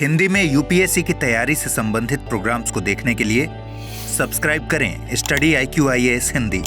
हिंदी में यूपीएससी की तैयारी से संबंधित प्रोग्राम्स को देखने के लिए सब्सक्राइब करें स्टडी IQ-IAS हिंदी।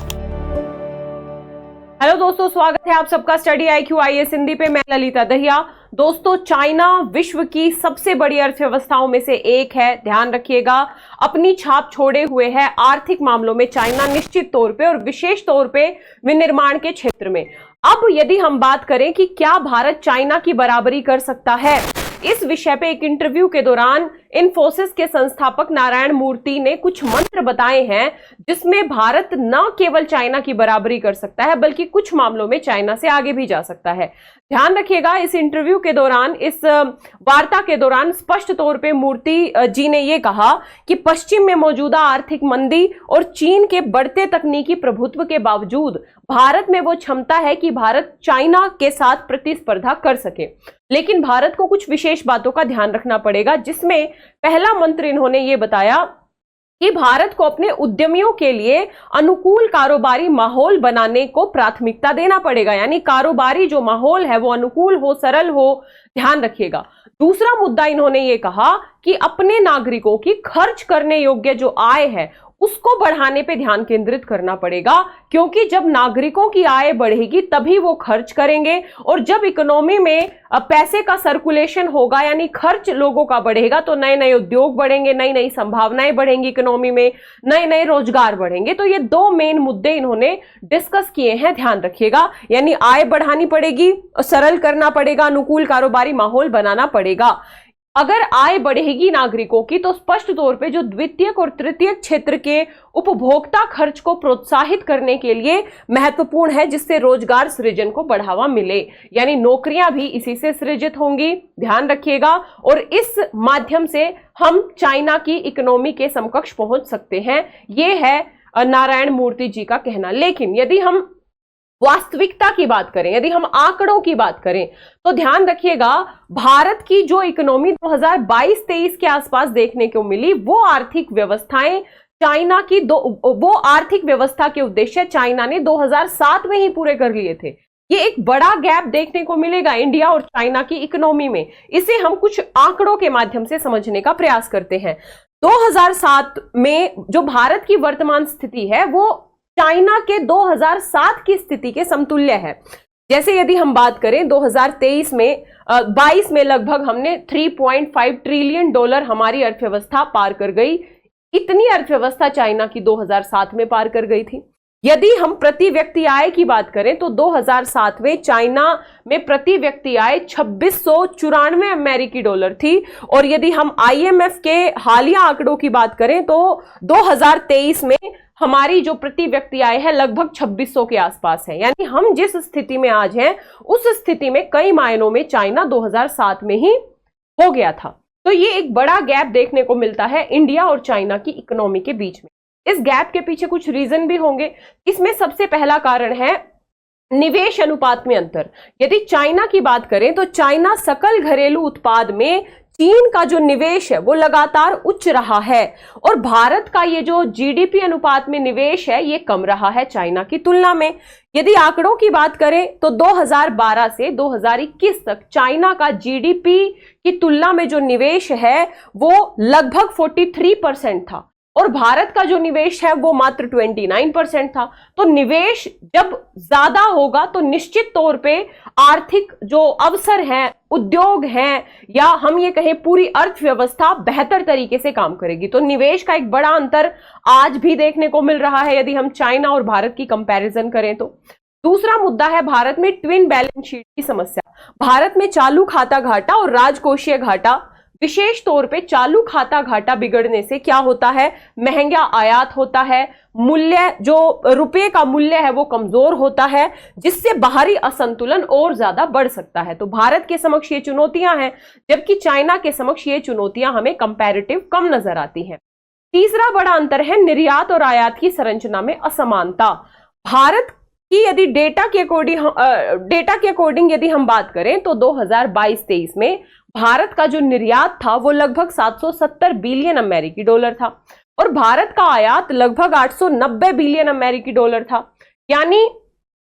हेलो दोस्तों, स्वागत है आप सबका स्टडी IQ-IAS हिंदी पे। मैं ललिता दहिया। दोस्तों, चाइना विश्व की सबसे बड़ी अर्थव्यवस्थाओं में से एक है, ध्यान रखिएगा। अपनी छाप छोड़े हुए है आर्थिक मामलों में चाइना, निश्चित तौर पे और विशेष तौर पे विनिर्माण के क्षेत्र में। अब यदि हम बात करें कि क्या भारत चाइना की बराबरी कर सकता है, इस विषय पे एक इंटरव्यू के दौरान इन्फोसिस के संस्थापक नारायण मूर्ति ने कुछ मंत्र बताए हैं जिसमें भारत न केवल चाइना की बराबरी कर सकता है बल्कि कुछ मामलों में चाइना से आगे भी जा सकता है। ध्यान रखिएगा, इस इंटरव्यू के दौरान, इस वार्ता के दौरान स्पष्ट तौर पे मूर्ति जी ने यह कहा कि पश्चिम में मौजूदा आर्थिक मंदी और चीन के बढ़ते तकनीकी प्रभुत्व के बावजूद भारत में वो क्षमता है कि भारत चाइना के साथ प्रतिस्पर्धा कर सके। लेकिन भारत को कुछ विशेष बातों का ध्यान रखना पड़ेगा, जिसमें पहला मंत्र इन्होंने ये बताया कि भारत को अपने उद्यमियों के लिए अनुकूल कारोबारी माहौल बनाने को प्राथमिकता देना पड़ेगा। यानी कारोबारी जो माहौल है वो अनुकूल हो, सरल हो, ध्यान रखिएगा। दूसरा मुद्दा इन्होंने ये कहा कि अपने नागरिकों की खर्च करने योग्य जो आय है उसको बढ़ाने पे ध्यान केंद्रित करना पड़ेगा, क्योंकि जब नागरिकों की आय बढ़ेगी तभी वो खर्च करेंगे, और जब इकोनॉमी में पैसे का सर्कुलेशन होगा यानी खर्च लोगों का बढ़ेगा तो नए नए उद्योग बढ़ेंगे, नई नई संभावनाएं बढ़ेंगी इकोनॉमी में, नए नए रोजगार बढ़ेंगे। तो ये दो मेन मुद्दे इन्होंने डिस्कस किए हैं, ध्यान रखिएगा। यानी आय बढ़ानी पड़ेगी, सरल करना पड़ेगा, अनुकूल कारोबारी माहौल बनाना पड़ेगा। अगर आय बढ़ेगी नागरिकों की तो स्पष्ट तौर पे जो द्वितीयक और तृतीयक क्षेत्र के उपभोक्ता खर्च को प्रोत्साहित करने के लिए महत्वपूर्ण है, जिससे रोजगार सृजन को बढ़ावा मिले। यानी नौकरियां भी इसी से सृजित होंगी, ध्यान रखिएगा। और इस माध्यम से हम चाइना की इकोनॉमी के समकक्ष पहुंच सकते हैं, यह है नारायण मूर्ति जी का कहना। लेकिन यदि हम वास्तविकता की बात करें, यदि हम आंकड़ों की बात करें, तो ध्यान रखिएगा, भारत की जो इकोनॉमी 2022-23 के आसपास देखने को मिली, वो आर्थिक व्यवस्थाएं चाइना की वो आर्थिक व्यवस्था के उद्देश्य चाइना ने 2007 में ही पूरे कर लिए थे। ये एक बड़ा गैप देखने को मिलेगा इंडिया और चाइना की इकोनॉमी में। इसे हम कुछ आंकड़ों के माध्यम से समझने का प्रयास करते हैं। 2007 में जो भारत की वर्तमान स्थिति है वो चाइना के 2007 की स्थिति के समतुल्य है। जैसे यदि हम बात करें 2023 में 22 में लगभग हमने 3.5 ट्रिलियन डॉलर हमारी अर्थव्यवस्था पार कर गई। इतनी अर्थव्यवस्था चाइना की 2007 में पार कर गई थी। यदि हम प्रति व्यक्ति आय की बात करें तो 2007 में चाइना में प्रति व्यक्ति आय 2694 अमेरिकी डॉलर थी, और यदि हम IMF के हालिया आंकड़ों की बात करें तो 2023 में हमारी जो प्रति व्यक्ति आय है लगभग 2600 के आसपास है। यानी हम जिस स्थिति में आज हैं उस स्थिति में कई मायनों में चाइना 2007 में ही हो गया था। तो ये एक बड़ा गैप देखने को मिलता है इंडिया और चाइना की इकोनॉमी के बीच में। इस गैप के पीछे कुछ रीजन भी होंगे। इसमें सबसे पहला कारण है निवेश अनुपात में अंतर। यदि चाइना की बात करें तो चाइना सकल घरेलू उत्पाद में चीन का जो निवेश है वो लगातार उच्च रहा है, और भारत का ये जो GDP अनुपात में निवेश है ये कम रहा है चाइना की तुलना में। यदि आंकड़ों की बात करें तो 2012 से 2021 तक चाइना का GDP की तुलना में जो निवेश है वो लगभग 43% था, और भारत का जो निवेश है वो मात्र 29% था। तो निवेश जब ज्यादा होगा तो निश्चित तौर पे आर्थिक जो अवसर हैं, उद्योग हैं, या हम ये कहें पूरी अर्थव्यवस्था बेहतर तरीके से काम करेगी। तो निवेश का एक बड़ा अंतर आज भी देखने को मिल रहा है यदि हम चाइना और भारत की कंपैरिजन करें तो। दूसरा मुद्दा है भारत में ट्विन बैलेंस शीट की समस्या। भारत में चालू खाता घाटा और राजकोषीय घाटा, विशेष तौर पे चालू खाता घाटा बिगड़ने से क्या होता है, महंगा आयात होता है, मूल्य जो रुपए का मूल्य है वो कमजोर होता है, जिससे बाहरी असंतुलन और ज्यादा बढ़ सकता है। तो भारत के समक्ष ये चुनौतियां हैं, जबकि चाइना के समक्ष ये चुनौतियां हमें कंपैरेटिव कम नजर आती हैं। तीसरा बड़ा अंतर है निर्यात और आयात की संरचना में असमानता। भारत की यदि डेटा के अकॉर्डिंग यदि हम बात करें तो 2022-23 में भारत का जो निर्यात था वो लगभग 770 बिलियन अमेरिकी डॉलर था, और भारत का आयात लगभग 890 बिलियन अमेरिकी डॉलर था। यानी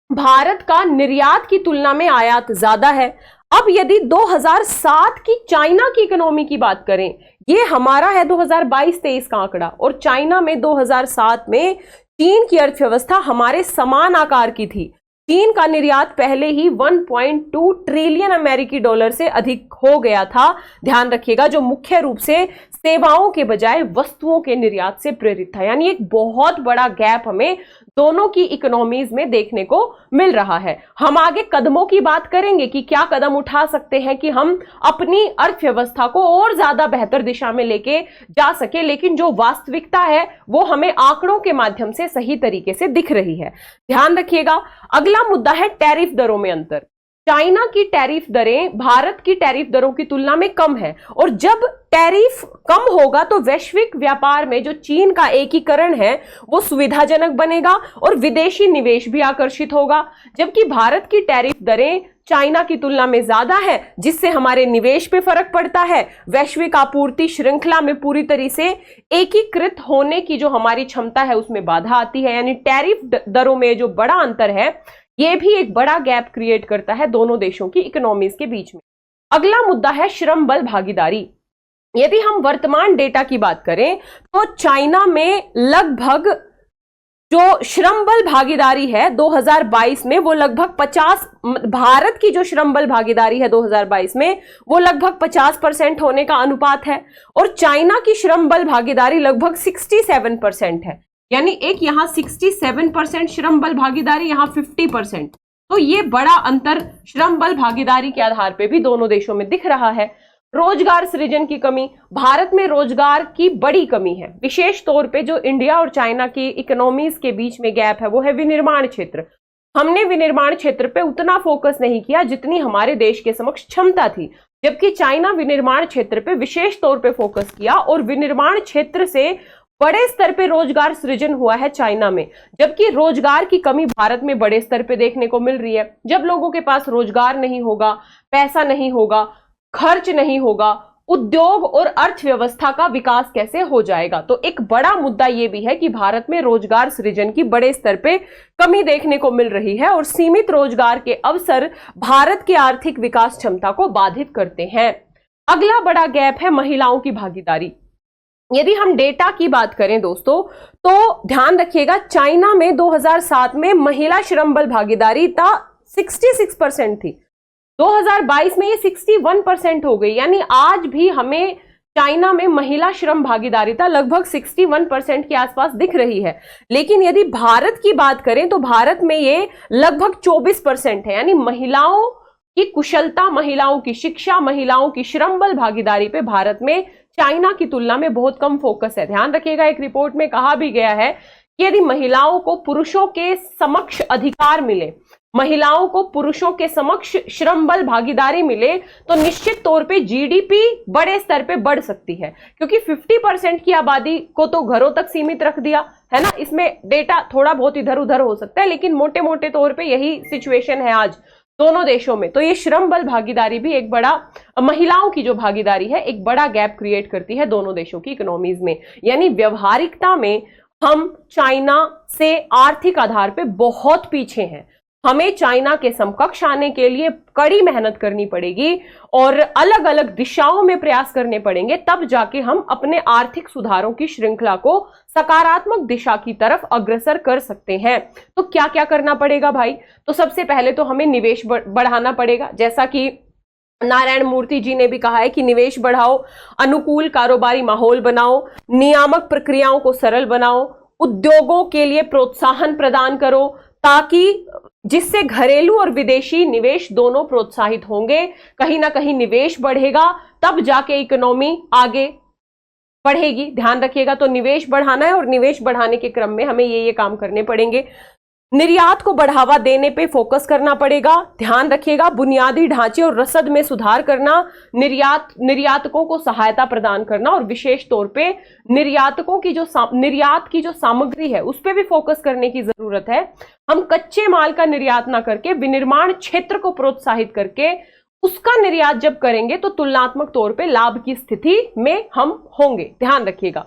भारत का निर्यात की तुलना में आयात ज्यादा है। अब यदि 2007 की चाइना की इकोनॉमी की बात करें, ये हमारा है 2022-23 का आंकड़ा, और चाइना में 2007 में चीन की अर्थव्यवस्था हमारे समान आकार की थी। चीन का निर्यात पहले ही 1.2 ट्रिलियन अमेरिकी डॉलर से अधिक हो गया था, ध्यान रखिएगा, जो मुख्य रूप से सेवाओं के बजाय वस्तुओं के निर्यात से प्रेरित था। यानी एक बहुत बड़ा गैप हमें दोनों की इकोनॉमीज में देखने को मिल रहा है। हम आगे कदमों की बात करेंगे कि क्या कदम उठा सकते हैं कि हम अपनी अर्थव्यवस्था को और ज्यादा बेहतर दिशा में लेके जा सके, लेकिन जो वास्तविकता है वो हमें आंकड़ों के माध्यम से सही तरीके से दिख रही है। ध्यान रखिएगा। अगला मुद्दा है टैरिफ दरों में अंतर। चाइना की टैरिफ दरें भारत की टैरिफ दरों की तुलना में कम है, और जब टैरिफ कम होगा तो वैश्विक व्यापार में जो चीन का एकीकरण है वो सुविधाजनक बनेगा और विदेशी निवेश भी आकर्षित होगा। जबकि भारत की टैरिफ दरें चाइना की तुलना में ज्यादा है, जिससे हमारे निवेश पे फर्क पड़ता है, वैश्विक आपूर्ति श्रृंखला में पूरी तरह से एकीकृत होने की जो हमारी क्षमता है उसमें बाधा आती है। यानी टैरिफ दरों में जो बड़ा अंतर है ये भी एक बड़ा गैप क्रिएट करता है दोनों देशों की इकोनॉमीज के बीच में। अगला मुद्दा है श्रम बल भागीदारी। यदि हम वर्तमान डेटा की बात करें तो चाइना में लगभग जो श्रम बल भागीदारी है 2022 में वो लगभग 50, भारत की जो श्रम बल भागीदारी है 2022 में वो लगभग 50% होने का अनुपात है, और चाइना की श्रम बल भागीदारी लगभग 67% है। यानी एक यहां 67% श्रम बल भागीदारी, यहां 50%। तो ये बड़ा अंतर श्रम बल भागीदारी के आधार पे भी दोनों देशों में दिख रहा है। रोजगार सृजन की कमी, भारत में रोजगार की बड़ी कमी है। विशेष तौर पे जो इंडिया और चाइना की इकोनॉमीज के बीच में गैप है वो है विनिर्माण क्षेत्र। हमने विनिर्माण क्षेत्र पे उतना फोकस नहीं किया जितनी हमारे देश के समक्ष क्षमता थी, जबकि चाइना विनिर्माण क्षेत्र पे विशेष तौर पे फोकस किया, और विनिर्माण क्षेत्र से बड़े स्तर पे रोजगार सृजन हुआ है चाइना में। जबकि रोजगार की कमी भारत में बड़े स्तर पे देखने को मिल रही है। जब लोगों के पास रोजगार नहीं होगा, पैसा नहीं होगा, खर्च नहीं होगा, उद्योग और अर्थव्यवस्था का विकास कैसे हो जाएगा? तो एक बड़ा मुद्दा यह भी है कि भारत में रोजगार सृजन की बड़े स्तर पे कमी देखने को मिल रही है, और सीमित रोजगार के अवसर भारत की आर्थिक विकास क्षमता को बाधित करते हैं। अगला बड़ा गैप है महिलाओं की भागीदारी। यदि हम डेटा की बात करें दोस्तों तो ध्यान रखिएगा, चाइना में 2007 में महिला श्रम बल भागीदारी था 66% थी, 2022 में ये 61% हो गई। यानी आज भी हमें चाइना में महिला श्रम भागीदारिता लगभग 61% के आसपास दिख रही है। लेकिन यदि भारत की बात करें तो भारत में ये लगभग 24% है। यानी महिलाओं की कुशलता, महिलाओं की शिक्षा, महिलाओं की श्रम बल भागीदारी पे भारत में चाइना की तुलना में बहुत कम फोकस है। ध्यान रखिएगा, एक रिपोर्ट में कहा भी गया है कि यदि महिलाओं को पुरुषों के समक्ष अधिकार मिले, महिलाओं को पुरुषों के समक्ष श्रम बल भागीदारी मिले, तो निश्चित तौर पे जीडीपी बड़े स्तर पे बढ़ सकती है। क्योंकि 50% की आबादी को तो घरों तक सीमित रख दिया है ना। इसमें डेटा थोड़ा बहुत इधर उधर हो सकता है, लेकिन मोटे मोटे तौर पे यही सिचुएशन है आज दोनों देशों में। तो ये श्रम बल भागीदारी भी एक बड़ा, महिलाओं की जो भागीदारी है एक बड़ा गैप क्रिएट करती है दोनों देशों की इकोनॉमीज में। यानी व्यवहारिकता में हम चाइना से आर्थिक आधार पे बहुत पीछे हैं। हमें चाइना के समकक्ष आने के लिए कड़ी मेहनत करनी पड़ेगी और अलग अलग दिशाओं में प्रयास करने पड़ेंगे, तब जाके हम अपने आर्थिक सुधारों की श्रृंखला को सकारात्मक दिशा की तरफ अग्रसर कर सकते हैं। तो क्या क्या करना पड़ेगा भाई? तो सबसे पहले तो हमें निवेश बढ़ाना पड़ेगा, जैसा कि नारायण मूर्ति जी ने भी कहा है कि निवेश बढ़ाओ, अनुकूल कारोबारी माहौल बनाओ, नियामक प्रक्रियाओं को सरल बनाओ, उद्योगों के लिए प्रोत्साहन प्रदान करो, ताकि जिससे घरेलू और विदेशी निवेश दोनों प्रोत्साहित होंगे। कहीं ना कहीं निवेश बढ़ेगा तब जाके इकोनॉमी आगे बढ़ेगी। ध्यान रखिएगा, तो निवेश बढ़ाना है और निवेश बढ़ाने के क्रम में हमें ये काम करने पड़ेंगे। निर्यात को बढ़ावा देने पे फोकस करना पड़ेगा। ध्यान रखिएगा, बुनियादी ढांचे और रसद में सुधार करना, निर्यातकों को सहायता प्रदान करना, और विशेष तौर पे निर्यातकों की जो निर्यात की जो सामग्री है उस पे भी फोकस करने की जरूरत है। हम कच्चे माल का निर्यात ना करके विनिर्माण क्षेत्र को प्रोत्साहित करके उसका निर्यात जब करेंगे तो तुलनात्मक तौर पे लाभ की स्थिति में हम होंगे। ध्यान रखिएगा।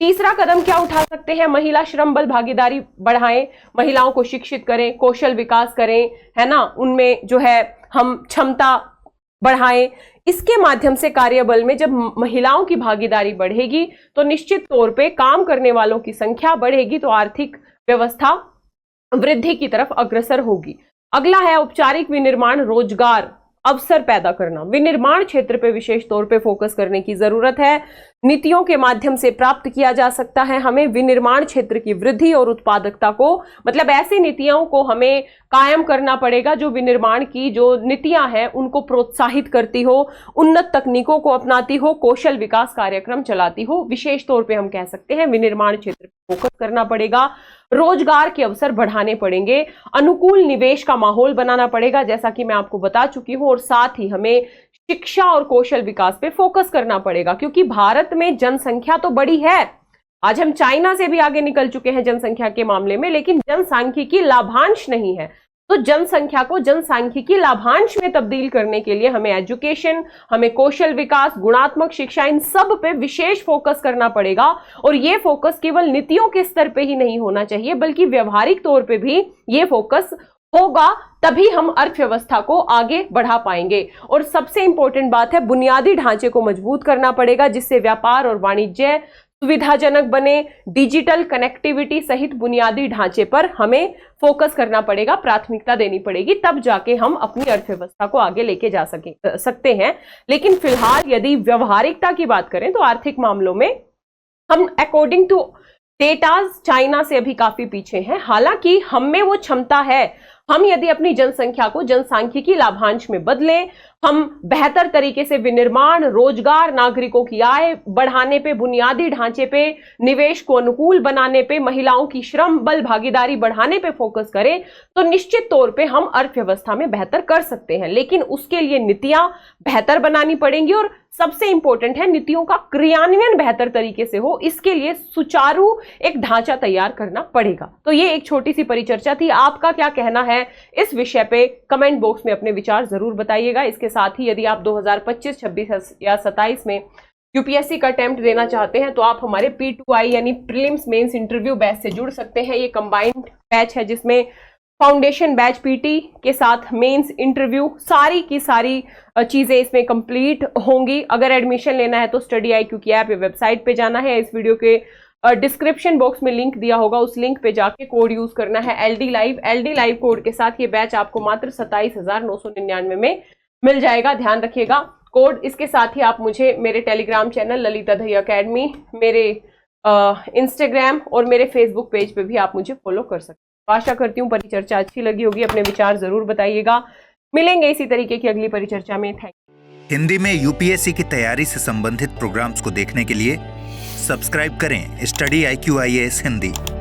तीसरा कदम क्या उठा सकते हैं? महिला श्रम बल भागीदारी बढ़ाएं, महिलाओं को शिक्षित करें, कौशल विकास करें, है ना। उनमें जो है हम क्षमता बढ़ाएं। इसके माध्यम से कार्यबल में जब महिलाओं की भागीदारी बढ़ेगी तो निश्चित तौर पे काम करने वालों की संख्या बढ़ेगी, तो आर्थिक व्यवस्था वृद्धि की तरफ अग्रसर होगी। अगला है औपचारिक विनिर्माण, रोजगार अवसर पैदा करना। विनिर्माण क्षेत्र पे विशेष तौर पे फोकस करने की जरूरत है। नीतियों के माध्यम से प्राप्त किया जा सकता है हमें विनिर्माण क्षेत्र की वृद्धि और उत्पादकता को, मतलब ऐसी नीतियों को हमें कायम करना पड़ेगा जो विनिर्माण की जो नीतियां हैं उनको प्रोत्साहित करती हो, उन्नत तकनीकों को अपनाती हो, कौशल विकास कार्यक्रम चलाती हो। विशेष तौर पे हम कह सकते हैं विनिर्माण क्षेत्र पर फोकस करना पड़ेगा। रोजगार के अवसर बढ़ाने पड़ेंगे, अनुकूल निवेश का माहौल बनाना पड़ेगा जैसा कि मैं आपको बता चुकी हूं, और साथ ही हमें शिक्षा और कौशल विकास पे फोकस करना पड़ेगा, क्योंकि भारत में जनसंख्या तो बड़ी है। आज हम चाइना से भी आगे निकल चुके हैं जनसंख्या के मामले में, लेकिन जनसांख्यिकी लाभांश नहीं है। तो जनसंख्या को जनसांख्यिकी लाभांश में तब्दील करने के लिए हमें एजुकेशन, हमें कौशल विकास, गुणात्मक शिक्षा, इन सब पे विशेष फोकस करना पड़ेगा। और ये फोकस केवल नीतियों के स्तर पे ही नहीं होना चाहिए, बल्कि व्यवहारिक तौर पे भी ये फोकस होगा, तभी हम अर्थव्यवस्था को आगे बढ़ा पाएंगे। और सबसे इंपॉर्टेंट बात है, बुनियादी ढांचे को मजबूत करना पड़ेगा जिससे व्यापार और वाणिज्य सुविधाजनक बने। डिजिटल कनेक्टिविटी सहित बुनियादी ढांचे पर हमें फोकस करना पड़ेगा, प्राथमिकता देनी पड़ेगी, तब जाके हम अपनी अर्थव्यवस्था को आगे लेके जा सकते हैं। लेकिन फिलहाल यदि व्यवहारिकता की बात करें तो आर्थिक मामलों में हम अकॉर्डिंग टू डेटाज चाइना से अभी काफी पीछे हैं। हालांकि हम में वो क्षमता है, हम यदि अपनी जनसंख्या को जनसांख्यिकी लाभांश में बदलें, हम बेहतर तरीके से विनिर्माण, रोजगार, नागरिकों की आय बढ़ाने पे, बुनियादी ढांचे पे, निवेश को अनुकूल बनाने पे, महिलाओं की श्रम बल भागीदारी बढ़ाने पे फोकस करें, तो निश्चित तौर पे हम अर्थव्यवस्था में बेहतर कर सकते हैं। लेकिन उसके लिए नीतियां बेहतर बनानी पड़ेंगी और सबसे इंपॉर्टेंट है नीतियों का क्रियान्वयन बेहतर तरीके से हो, इसके लिए सुचारू एक ढांचा तैयार करना पड़ेगा। तो ये एक छोटी सी परिचर्चा थी। आपका क्या कहना है इस विषय पे कमेंट बॉक्स में अपने विचार जरूर बताइएगा। इसके साथ ही यदि आप 2025, 26 या 27 में यूपीएससी का अटेम्प्ट देना चाहते हैं तो आप हमारे P2I यानी प्रीलिम्स मेंस इंटरव्यू बैच से जुड़ सकते हैं। ये कंबाइंड बैच है जिसमें फाउंडेशन बैच पीटी के साथ मेंस इंटरव्यू सारी की सारी चीजें इसमें कंप्लीट होंगी। अगर एडमिशन लेना है तो स्टडी IQ की ऐप या वेबसाइट पे जाना है। इस वीडियो के डिस्क्रिप्शन बॉक्स में लिंक दिया होगा, उस लिंक पे जाके कोड यूज करना है LD लाइव कोड के साथ ये बैच आपको मात्र 27,999 में मिल जाएगा। ध्यान रखिएगा कोड। इसके साथ ही आप मुझे मेरे Telegram channel Lalita Dahiya academy, मेरे इंस्टाग्राम और मेरे फेसबुक पेज पे भी आप मुझे फॉलो कर सकते हैं। आशा करती हूँ परिचर्चा अच्छी लगी होगी, अपने विचार जरूर बताइएगा। मिलेंगे इसी तरीके की अगली परिचर्चा में। Thank you. हिंदी में यूपीएससी की तैयारी से संबंधित प्रोग्राम्स को देखने के लिए सब्सक्राइब करें स्टडी IQ IAS हिंदी।